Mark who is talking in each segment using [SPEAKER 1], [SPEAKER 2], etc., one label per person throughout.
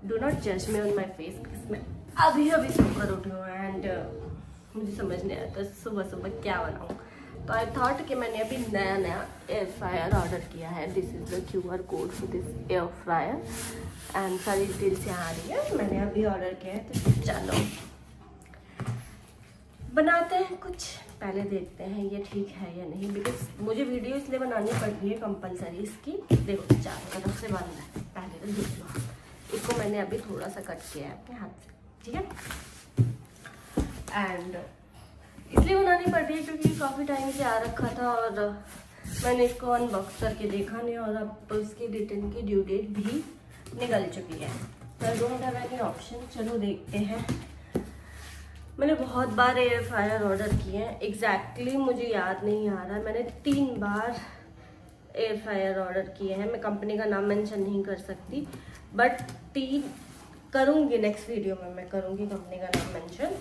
[SPEAKER 1] Do not जज me on my face, मैं अभी सोकर उठी हूँ एंड मुझे समझ नहीं आता सुबह सुबह क्या बनाऊँ। तो आई थॉट कि मैंने अभी नया एयर फ्रायर ऑर्डर किया है। This is the QR code for this air fryer and सारी डिटेल्स यहाँ आ रही है। मैंने अभी ऑर्डर किया है, तो चलो बनाते हैं कुछ। पहले देखते हैं ये ठीक है या नहीं, बिकॉज मुझे वीडियो इसलिए बनानी पड़ती है कंपलसरी इसकी। देखो चारों तरफ से बंद है, पहले तो देख लो। इसको मैंने अभी थोड़ा सा कट किया है अपने हाथ से, ठीक है। एंड इसलिए बनानी पड़ रही है क्योंकि काफ़ी टाइम से आ रखा था और मैंने इसको अनबॉक्स करके देखा नहीं, और अब इसकी रिटर्न की ड्यू डेट भी निकल चुकी है। तो I don't have any option. चलो देखते हैं। मैंने बहुत बार एयर फ्रायर ऑर्डर किए हैं, एग्जैक्टली मुझे याद नहीं आ रहा। मैंने 3 बार एयर फ्रायर ऑर्डर किए हैं। मैं कंपनी का नाम मेंशन नहीं कर सकती, बट 3 करूँगी नेक्स्ट वीडियो में, मैं करूँगी कंपनी का नाम मेंशन।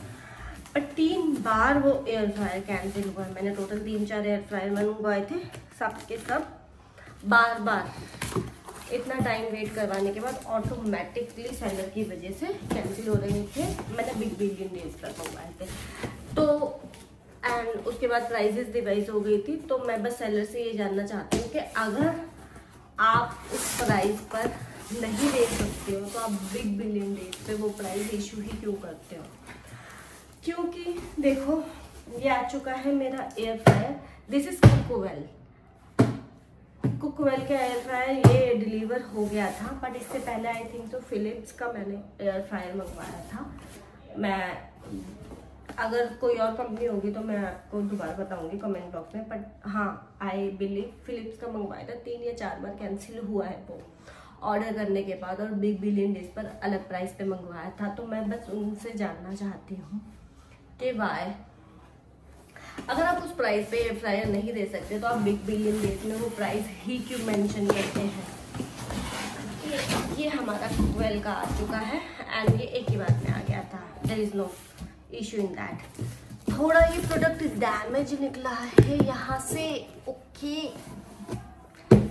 [SPEAKER 1] बट 3 बार वो एयर फ्रायर कैंसिल हुआ है। मैंने टोटल 3-4 एयर फ्रायर मंगवाए थे, सब के सब बार इतना टाइम वेट करवाने के बाद ऑटोमेटिकली सेलर की वजह से कैंसिल हो रहे थे। मैंने बिग बिलियन डेज पर मंगवाए थे, तो एंड उसके बाद प्राइजेस डिवाइस हो गई थी। तो मैं बस सेलर से ये जानना चाहती हूँ कि अगर आप उस प्राइस पर नहीं दे सकते हो तो आप बिग बिलियन डेज पे वो प्राइस इशू ही क्यों करते हो? क्योंकि देखो ये आ चुका है मेरा air fryer. This is Cookwell का एयर फ्रायर, ये डिलीवर हो गया था। बट इससे पहले आई थिंक तो फिलिप्स का मैंने एयर फ्रायर मंगवाया था। मैं अगर कोई और कंपनी होगी तो मैं आपको दोबारा बताऊंगी कमेंट बॉक्स में। बट हाँ, आई बिलीव फिलिप्स का मंगवाया था। 3 या 4 बार कैंसिल हुआ है वो ऑर्डर करने के बाद, और बिग बिलियन डेज पर अलग प्राइस पे मंगवाया था। तो मैं बस उनसे जानना चाहती हूँ कि वाई, अगर आप उस प्राइस पे एयर फ्रायर नहीं दे सकते तो आप बिग बिलियन डेज में वो प्राइस ही क्यों मेंशन करते हैं? ये हमारा कुकवेल का आ चुका है एंड ये एक ही बार में आ गया था। There is no issue in that. थोड़ा ये प्रोडक्ट डैमेज निकला है यहाँ से, ओके।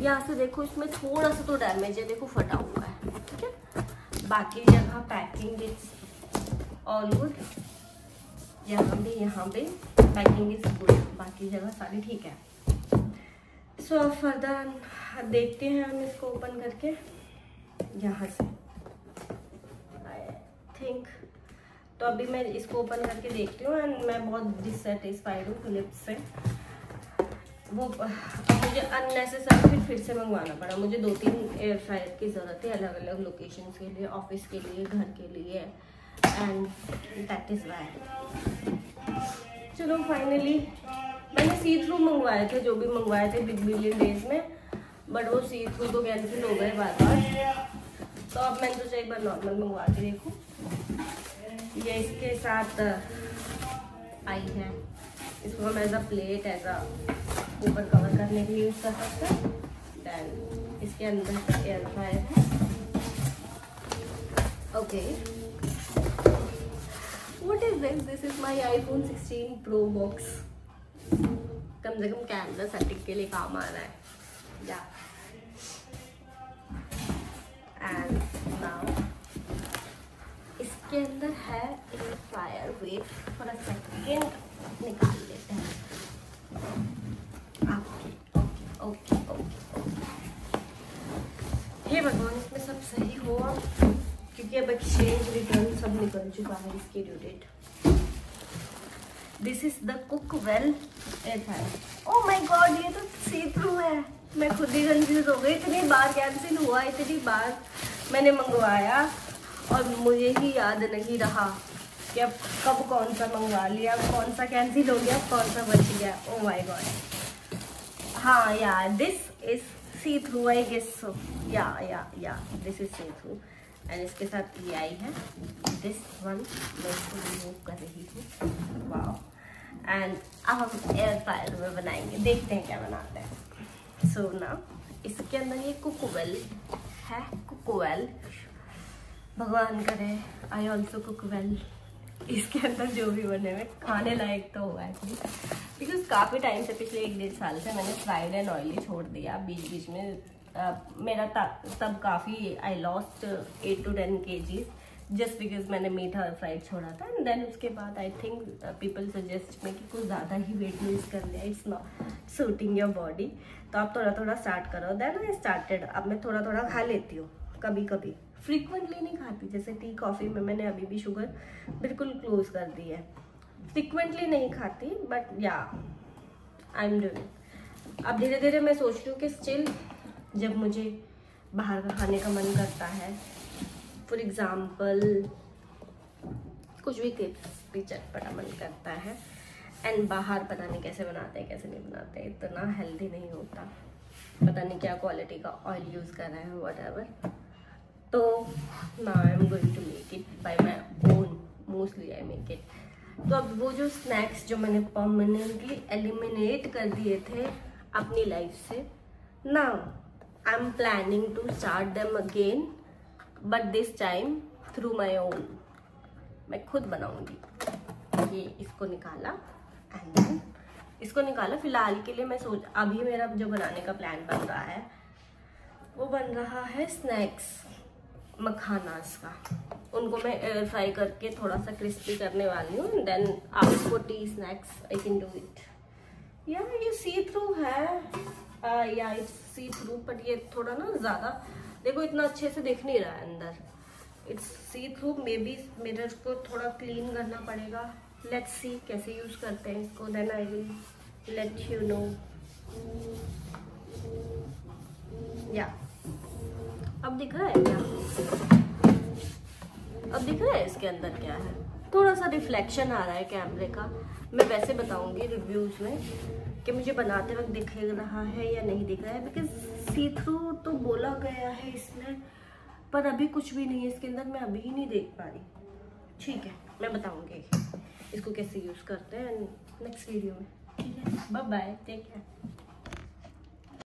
[SPEAKER 1] यहाँ से देखो, इसमें थोड़ा सा तो डैमेज है, देखो फटा हुआ है, ठीक है। बाकी जगह पैकिंग इज ऑल गुड। यहाँ पे पैकिंग इज गुड, बाकी जगह सारी ठीक है। सो फर्दर देखते हैं हम इसको ओपन करके यहाँ से, आई थिंक। तो अभी मैं इसको ओपन करके देखती हूँ एंड मैं बहुत डिससेटिस्फाइड हूँ फिलिप्स से। वो मुझे अननेसेसरी फिर से मंगवाना पड़ा। मुझे 2-3 एयर फ्रायर की ज़रूरत है अलग अलग लोकेशंस के लिए, ऑफिस के लिए, घर के लिए, एंड दैट इज़ वाई। चलो फाइनली मैंने सी थ्रू मंगवाए थे, जो भी मंगवाए थे बिग बिलियन डेज में, बट वो सी थ्रू तो कैंसिल हो गए बार बार। तो अब मैंने सोचा एक बार नॉर्मल मंगवा के देखूँ। ये इसके साथ आई है, इसको हम as a plate, as a ऊपर कवर करने के लिए यूज कर सकते हैं। देन इसके अंदर एयर फ्रायर है, okay. What is this? This is my iPhone 16 Pro box. कम से कम कैमरा सेटिंग के लिए काम आ रहा है, या एंड नाउ इसके अंदर है air fryer. Wait for a second, निकाल लेते हैं। ओके। हे भगवान, इसमें सब सही हो क्योंकि अब एक्सचेंज रिटर्न सब निकल चुका है इसकी due date. This is the Cookwell air fryer. Oh my god, ये तो सी थ्रू है। मैं खुद ही कंफ्यूज हो गई, इतनी बार कैंसिल हुआ, इतनी बार मैंने मंगवाया और मुझे ही याद नहीं रहा कि अब कब कौन सा मंगवा लिया, कौन सा कैंसिल हो गया, कौन सा बच गया। Oh my god. हाँ यार, this is see through, I guess so. या this is see through and इसके साथ ये आई है दिस वन। मैं इसको रिमूव कर रही हूँ। वाओ। एंड अब हम एयर फ्रायर में बनाएंगे, देखते हैं क्या बनाते हैं। सो ना इसके अंदर ये कुकवेल है, कुकवेल, भगवान करे आई ऑल्सो कुकवेल। इसके अंदर जो भी बने हुए खाने लायक तो हुआ है, बिकॉज काफ़ी टाइम से, पिछले 1-1.5 साल से मैंने फ्राइड एंड ऑयली छोड़ दिया। बीच बीच में मेरा तब काफ़ी I lost 8 to 10 kgs just because मैंने मीठा और फ्राइड छोड़ा था। एंड देन उसके बाद आई थिंक पीपल सजेस्ट में कि कुछ ज़्यादा ही वेट लूज कर लिया, it's not shooting your body, तो आप थोड़ा थोड़ा स्टार्ट करो। देन आई स्टार्टेड, अब मैं थोड़ा थोड़ा खा लेती हूँ, कभी कभी, फ्रीक्वेंटली नहीं खाती। जैसे टी कॉफ़ी में मैंने अभी भी शुगर बिल्कुल क्लोज कर दी है, फ्रीक्वेंटली नहीं खाती, बट या आई एम डूइंग। अब धीरे धीरे मैं सोच रही हूँ कि स्टिल जब मुझे बाहर का खाने का मन करता है, फॉर एग्ज़ाम्पल कुछ भी क्रिस्पी चटपटा मन करता है, एंड बाहर पता नहीं कैसे बनाते हैं कैसे नहीं बनाते, इतना हेल्दी नहीं होता, पता नहीं क्या क्वालिटी का ऑयल यूज़ कर रहे हैं, व्हाटएवर, तो now I am going to make it by my own, mostly I make it. तो अब वो जो स्नैक्स जो मैंने परमानेंटली एलिमिनेट कर दिए थे अपनी लाइफ से, now I am planning to start them again, but this time through my own. मैं खुद बनाऊंगी। ये इसको निकाला एंड देन इसको निकाला। फिलहाल के लिए मैं अभी मेरा जो बनाने का प्लान बन रहा है वो बन रहा है स्नैक्स मखानास का। उनको मैं एयर फ्राई करके थोड़ा सा क्रिस्पी करने वाली हूँ। देन आपको T snacks I can do it. यार ये सी थ्रू है, या इट्स सी थ्रू, बट ये थोड़ा ना ज़्यादा, देखो इतना अच्छे से दिख नहीं रहा है अंदर, it's see through. Maybe mirror को थोड़ा क्लीन करना पड़ेगा, लेट्स सी कैसे यूज़ करते हैं इसको, then I will let you know. या अब दिख रहा है क्या? अब दिख रहा है इसके अंदर क्या है? थोड़ा सा रिफ्लेक्शन आ रहा है कैमरे का। मैं वैसे बताऊंगी रिव्यूज़ में कि मुझे बनाते वक्त दिख रहा है या नहीं दिख रहा है, बिकॉज सी थ्रू तो बोला गया है इसमें, पर अभी कुछ भी नहीं है इसके अंदर, मैं अभी ही नहीं देख पा रही। ठीक है, मैं बताऊंगी इसको कैसे यूज़ करते हैं नेक्स्ट वीडियो में। ठीक है, बाय बाय, टेक केयर।